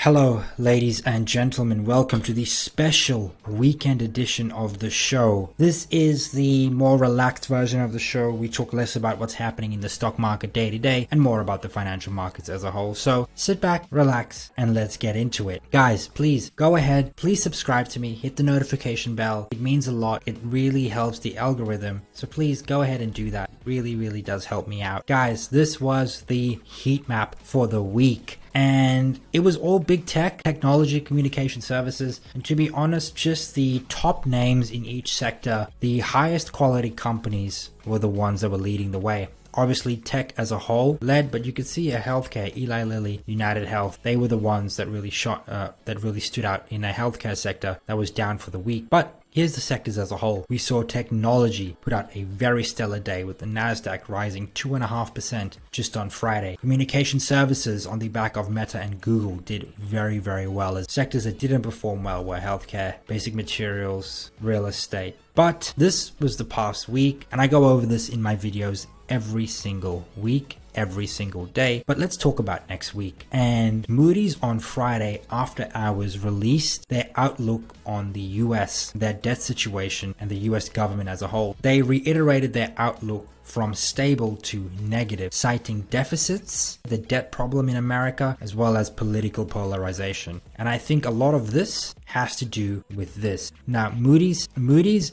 Hello, ladies and gentlemen. Welcome to the special weekend edition of the show. This is the more relaxed version of the show. We talk less about what's happening in the stock market day to day and more about the financial markets as a whole. So sit back, relax, and let's get into it. Guys, please go ahead. Please subscribe to me. Hit the notification bell. It means a lot. It really helps the algorithm. So please go ahead and do that. It really does help me out. Guys, this was the heat map for the week. And it was all big tech, technology, communication services. And to be honest, just the top names in each sector, the highest quality companies were the ones that were leading the way. Obviously, tech as a whole led, but you could see a healthcare, Eli Lilly, United Health. They were the ones that really stood out in a healthcare sector that was down for the week. But here's the sectors as a whole. We saw technology put out a very stellar day with the Nasdaq rising 2.5% just on Friday. Communication services on the back of Meta and Google did very well. As sectors that didn't perform well were healthcare, basic materials, real estate. But this was the past week, and I go over this in my videos every single week, every single day. But let's talk about next week. And Moody's on Friday after hours released their outlook on the US, their debt situation, and the US government as a whole. They reiterated their outlook from stable to negative, citing deficits, the debt problem in America, as well as political polarization. And I think a lot of this has to do with this. Now, Moody's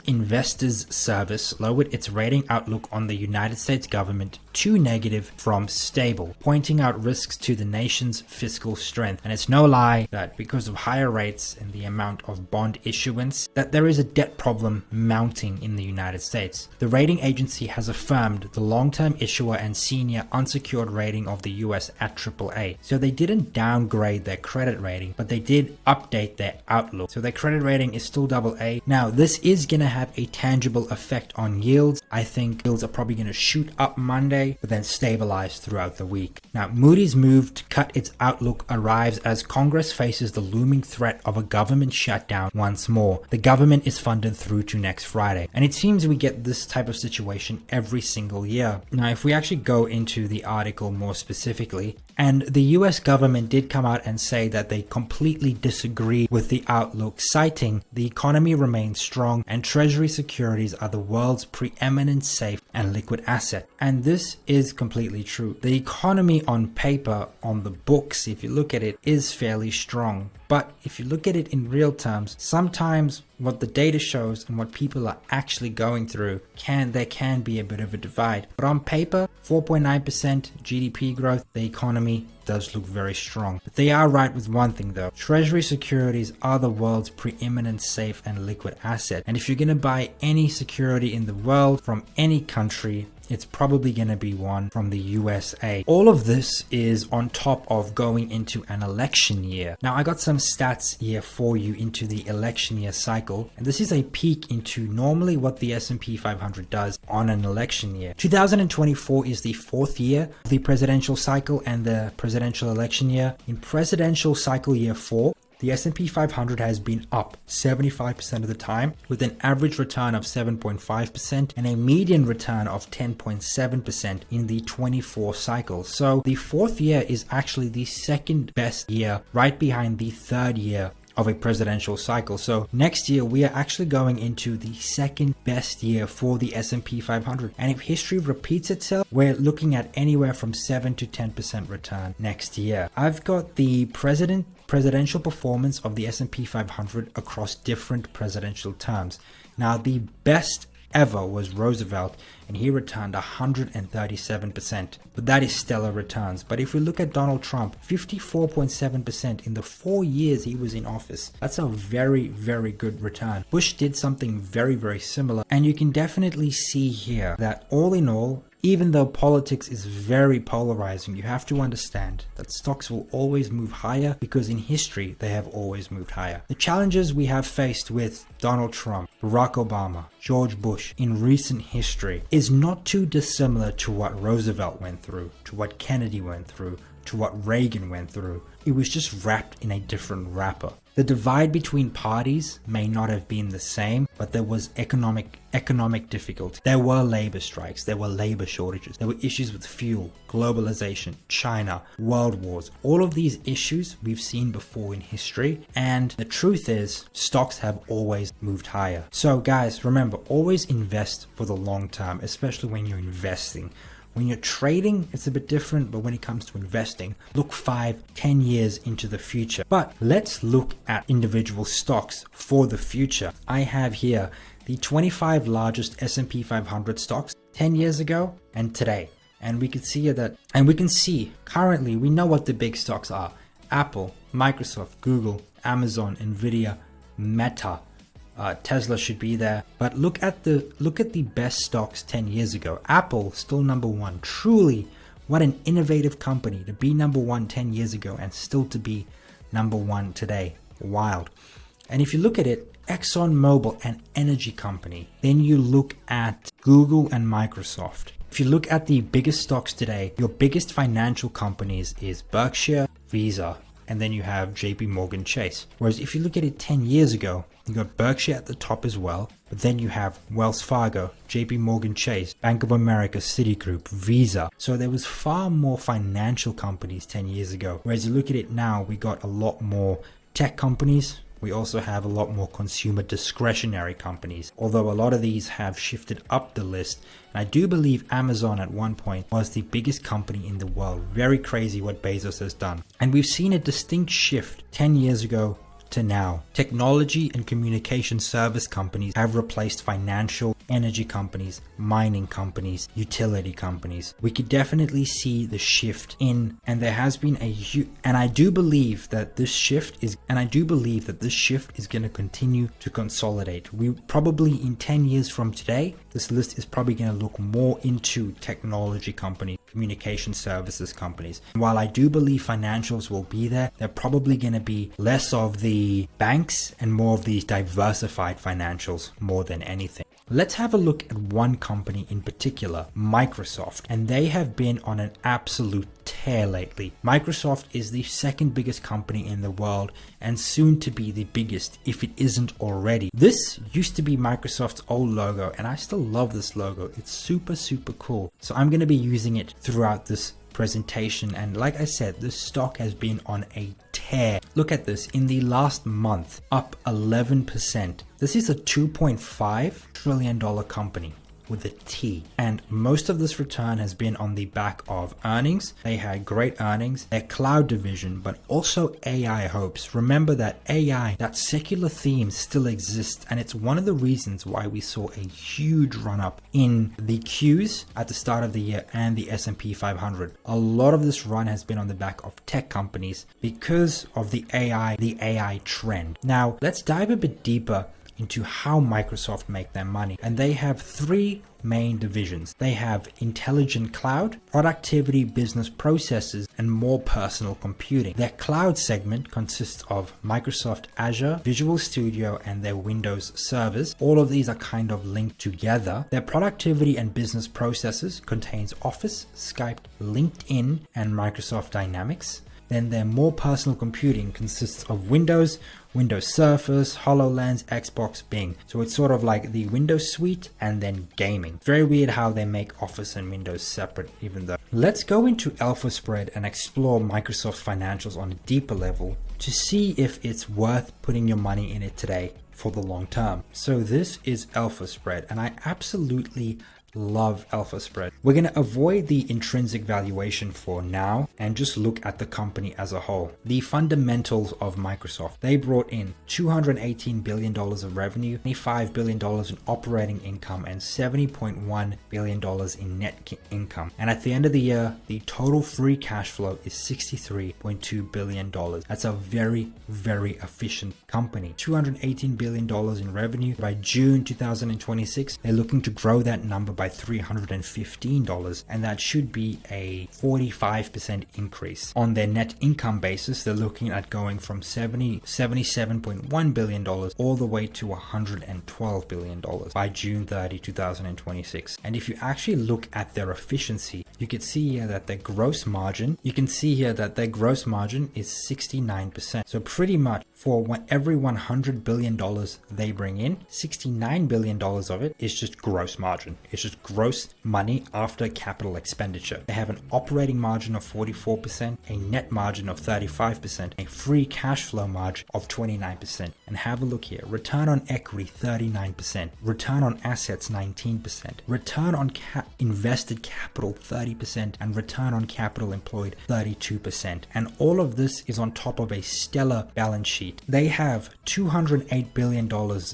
Investors Service lowered its rating outlook on the United States government to negative from stable, pointing out risks to the nation's fiscal strength. And it's no lie that because of higher rates and the amount of bond issuance, that there is a debt problem mounting in the United States. The rating agency has affirmed the long-term issuer and senior unsecured rating of the US at AAA. So they didn't downgrade their credit rating, but they did update their outlook. So their credit rating is still AA. Now, this is going to have a tangible effect on yields. I think yields are probably going to shoot up Monday, but then stabilize throughout the week. Now, Moody's move to cut its outlook arrives as Congress faces the looming threat of a government shutdown once more. The government is funded through to next Friday. And it seems we get this type of situation every single year. Now, if we actually go into the article more specifically, and the US government did come out and say that they completely disagree with the outlook, citing the economy remains strong and treasury securities are the world's preeminent safe and liquid asset. And this is completely true. The economy on paper, on the books, if you look at it, is fairly strong. But if you look at it in real terms, sometimes what the data shows and what people are actually going through, there can be a bit of a divide. But on paper, 4.9% GDP growth, the economy does look very strong. But they are right with one thing though. Treasury securities are the world's preeminent safe and liquid asset. And if you're going to buy any security in the world from any country, it's probably going to be one from the USA. All of this is on top of going into an election year. Now, I got some stats here for you into the election year cycle, and this is a peek into normally what the S&P 500 does on an election year. 2024 is the fourth year of the presidential cycle and the presidential election year. In presidential cycle year 4, the S&P 500 has been up 75% of the time, with an average return of 7.5% and a median return of 10.7% in the 24 cycles. So the fourth year is actually the second best year, right behind the third year of a presidential cycle. So next year we are actually going into the second best year for the S&P 500. And if history repeats itself, we're looking at anywhere from 7 to 10% return next year. I've got the presidential performance of the S&P 500 across different presidential terms. Now, the best ever was Roosevelt, and he returned 137%, but that is stellar returns. But if we look at Donald Trump, 54.7% in the 4 years he was in office. That's a very good return. Bush did something very similar, and you can definitely see here that all in all, even though politics is very polarizing, you have to understand that stocks will always move higher because in history, they have always moved higher. The challenges we have faced with Donald Trump, Barack Obama, George Bush in recent history is not too dissimilar to what Roosevelt went through, to what Kennedy went through, to what Reagan went through. It was just wrapped in a different wrapper. The divide between parties may not have been the same, but there was economic difficulty. There were labor strikes, there were labor shortages, there were issues with fuel, globalization, China, world wars. All of these issues we've seen before in history, and the truth is stocks have always moved higher. So guys, remember, always invest for the long term, especially when you're investing. When you're trading, it's a bit different, but when it comes to investing, look 5-10 years into the future. But let's look at individual stocks for the future. I have here the 25 largest S&P 500 stocks 10 years ago and today. And we can see currently, we know what the big stocks are: Apple, Microsoft, Google, Amazon, Nvidia, Meta. Tesla should be there, but look at the best stocks 10 years ago. Apple still number one. Truly, what an innovative company to be number one 10 years ago and still to be number one today. Wild. And if you look at it, ExxonMobil, an energy company. Then you look at Google and Microsoft. If you look at the biggest stocks today, your biggest financial companies is Berkshire, Visa, and then you have JP Morgan Chase. Whereas if you look at it 10 years ago, you got Berkshire at the top as well, but then you have Wells Fargo, JP Morgan Chase, Bank of America, Citigroup, Visa. So there was far more financial companies 10 years ago. Whereas you look at it now, we got a lot more tech companies. We also have a lot more consumer discretionary companies, although a lot of these have shifted up the list. And I do believe Amazon at one point was the biggest company in the world. Very crazy what Bezos has done. And we've seen a distinct shift 10 years ago to now. Technology and communication service companies have replaced financial, energy companies, mining companies, utility companies. We could definitely see the shift in, and there has been and I do believe that this shift is going to continue to consolidate. We probably in 10 years from today, this list is probably going to look more into technology companies, communication services companies. And while I do believe financials will be there, they're probably going to be less of the banks and more of these diversified financials more than anything. Let's have a look at one company in particular, Microsoft, and they have been on an absolute tear lately. Microsoft is the second biggest company in the world and soon to be the biggest if it isn't already. This used to be Microsoft's old logo, and I still love this logo. It's super cool. So I'm going to be using it throughout this presentation, and like I said, this stock has been on a tear. Look at this, in the last month, up 11%. This is a $2.5 trillion company with a T, and most of this return has been on the back of earnings. They had great earnings, their cloud division, but also AI hopes. Remember that AI, that secular theme still exists, and it's one of the reasons why we saw a huge run up in the Qs at the start of the year and the S&P 500. A lot of this run has been on the back of tech companies because of the AI trend. Now let's dive a bit deeper into how Microsoft make their money. And they have three main divisions. They have intelligent cloud, productivity business processes, and more personal computing. Their cloud segment consists of Microsoft Azure, Visual Studio, and their Windows servers. All of these are kind of linked together. Their productivity and business processes contains Office, Skype, LinkedIn, and Microsoft Dynamics. Then their more personal computing consists of Windows, Windows Surface, HoloLens, Xbox, Bing. So it's sort of like the Windows suite and then gaming. Very weird how they make Office and Windows separate, even though. Let's go into Alpha Spread and explore Microsoft financials on a deeper level to see if it's worth putting your money in it today for the long term. So this is Alpha Spread, and I absolutely love Alpha Spread. We're going to avoid the intrinsic valuation for now and just look at the company as a whole. The fundamentals of Microsoft. They brought in $218 billion of revenue, $25 billion in operating income, and $70.1 billion in net income. And at the end of the year, the total free cash flow is $63.2 billion. That's a very efficient company. $218 billion in revenue. By June 2026, they're looking to grow that number by by $315, and that should be a 45% increase. On their net income basis, they're looking at going from $77.1 billion all the way to $112 billion by June 30, 2026. And if you actually look at their efficiency, you can see here that their gross margin, is 69%. So pretty much for every $100 billion they bring in, $69 billion of it is just gross margin. It's just gross money after capital expenditure. They have an operating margin of 44%, a net margin of 35%, a free cash flow margin of 29%. And have a look here. Return on equity, 39%. Return on assets, 19%. Return on invested capital, 30%. And return on capital employed, 32%. And all of this is on top of a stellar balance sheet. They have $208 billion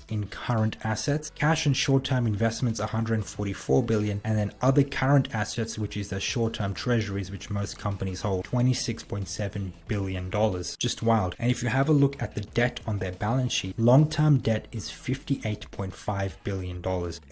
in current assets, cash and short-term investments, $144 billion, and then other current assets, which is the short-term treasuries, which most companies hold, $26.7 billion. Just wild. And if you have a look at the debt on their balance sheet, long-term debt is $58.5 billion.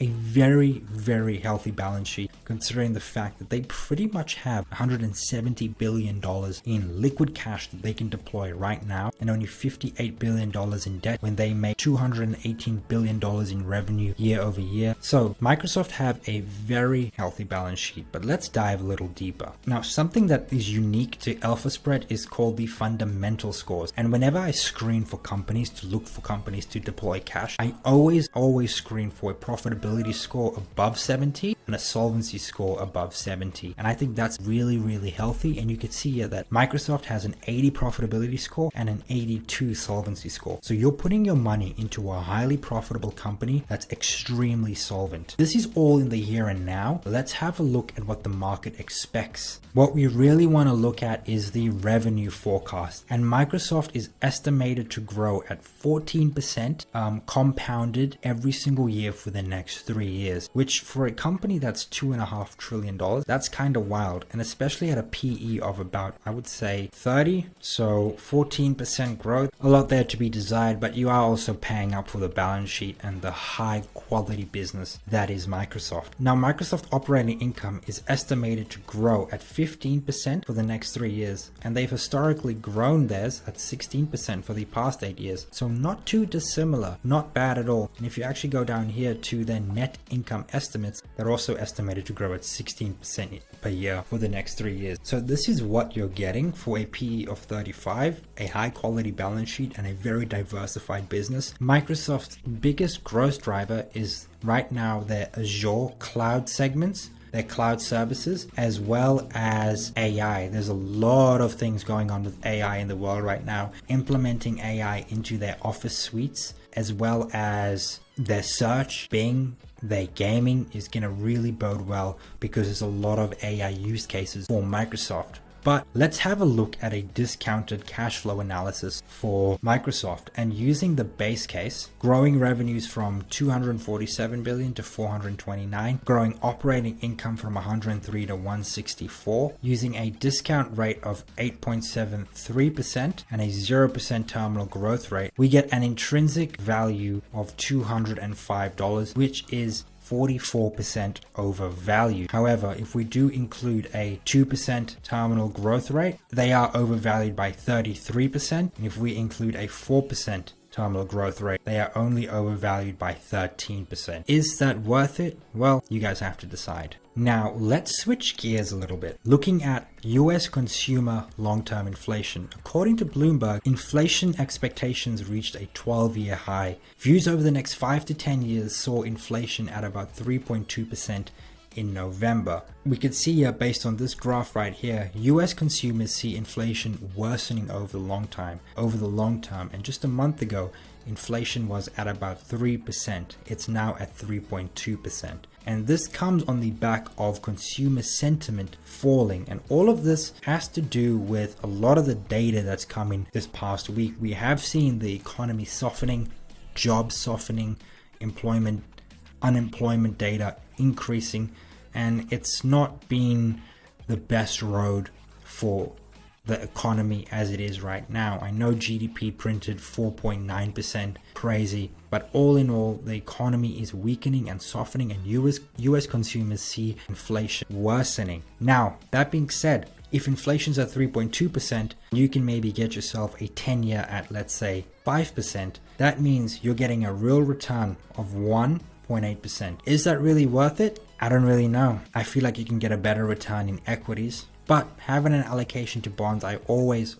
A very, very healthy balance sheet, considering the fact that they pretty much have $170 billion in liquid cash that they can deploy right now, and only $58 billion in debt when they make $218 billion in revenue year over year. So Microsoft have a very healthy balance sheet, but let's dive a little deeper. Now, something that is unique to AlphaSpread is called the fundamental scores. And whenever I screen for companies to look for companies to deploy cash, I always screen for a profitability score above 70 and a solvency score above 70. And I think that's really, really healthy. And you can see here that Microsoft has an 80 profitability score and an 82 solvency score. So you're putting your money into a highly profitable company that's extremely solvent. This is all in the here and now. Let's have a look at what the market expects. What we really want to look at is the revenue forecast. And Microsoft is estimated to grow at 14% compounded every single year for the next 3 years, which for a company that's $2.5 trillion, that's kind of wild. And especially at a PE of about, I would say 30. So 14% growth, a lot there to be desired, but you are also paying up for the balance sheet and the high quality business that is Microsoft. Now, Microsoft operating income is estimated to grow at 15% for the next 3 years, and they've historically grown theirs at 16% for the past 8 years. So not too dissimilar, not bad at all. And if you actually go down here to their net income estimates, they're also estimated to grow at 16% per year for the next 3 years. So this is what you're getting for a PE of 35, a high quality balance sheet, and a very diversified business. Microsoft's biggest growth driver is right now their Azure cloud segments, their cloud services, as well as AI. There's a lot of things going on with AI in the world right now, implementing AI into their office suites, as well as their search, Bing, their gaming is going to really bode well because there's a lot of AI use cases for Microsoft. But let's have a look at a discounted cash flow analysis for Microsoft, and using the base case, growing revenues from $247 billion to $429, growing operating income from $103 to $164, using a discount rate of 8.73% and a 0% terminal growth rate, we get an intrinsic value of $205, which is 44% overvalued. However, if we do include a 2% terminal growth rate, they are overvalued by 33%. And if we include a 4% terminal growth rate, they are only overvalued by 13%. Is that worth it? Well, you guys have to decide. Now, let's switch gears a little bit. Looking at US consumer long-term inflation. According to Bloomberg, inflation expectations reached a 12-year high. Views over the next 5 to 10 years saw inflation at about 3.2% in November. We could see here, based on this graph right here, US consumers see inflation worsening over the long term. And just a month ago, inflation was at about 3%. It's now at 3.2%. And this comes on the back of consumer sentiment falling. And all of this has to do with a lot of the data that's coming this past week. We have seen the economy softening, jobs softening, unemployment data increasing, and it's not been the best road for the economy as it is right now. I know GDP printed 4.9%, crazy, but all in all, the economy is weakening and softening, and US consumers see inflation worsening. Now, that being said, if inflation's at 3.2%, you can maybe get yourself a 10-year at, let's say, 5%. That means you're getting a real return of 1.8%. Is that really worth it? I don't really know. I feel like you can get a better return in equities, but having an allocation to bonds, I always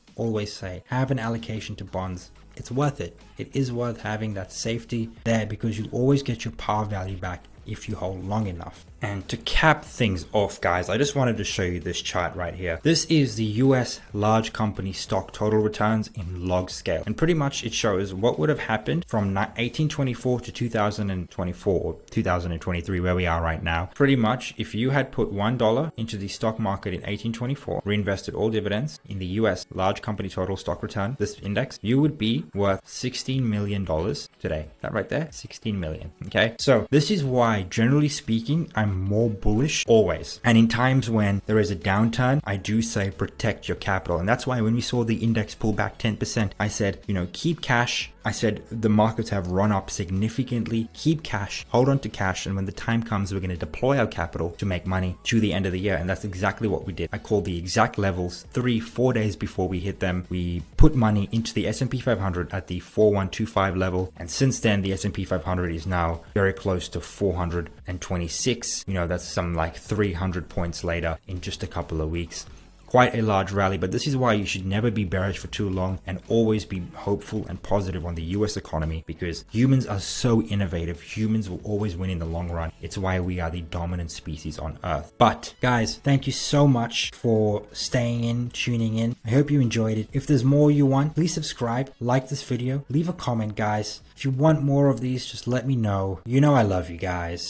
say, have an allocation to bonds. It's worth it. It is worth having that safety there because you'll always get your par value back if you hold long enough. And to cap things off, guys, I just wanted to show you this chart right here. This is the US large company stock total returns in log scale. And pretty much it shows what would have happened from 1824 to 2024 or 2023, where we are right now. Pretty much if you had put $1 into the stock market in 1824, reinvested all dividends in the US large company total stock return, this index, you would be worth $16 million today. That right there, 16 million. Okay. So this is why, generally speaking, I'm more bullish always. And in times when there is a downturn, I do say protect your capital. And that's why when we saw the index pull back 10%, I said, keep cash. I said the markets have run up significantly. Keep cash, hold on to cash. And when the time comes, we're going to deploy our capital to make money to the end of the year. And that's exactly what we did. I called the exact levels 3-4 days before we hit them. We put money into the S&P 500 at the 4125 level. And since then, the S&P 500 is now very close to 426. That's some like 300 points later in just a couple of weeks. Quite a large rally, but this is why you should never be bearish for too long and always be hopeful and positive on the US economy, because humans are so innovative. Humans will always win in the long run. It's why we are the dominant species on Earth. But guys, thank you so much for staying in, tuning in. I hope you enjoyed it. If there's more you want, please subscribe, like this video, leave a comment, guys. If you want more of these, just let me know. I love you guys.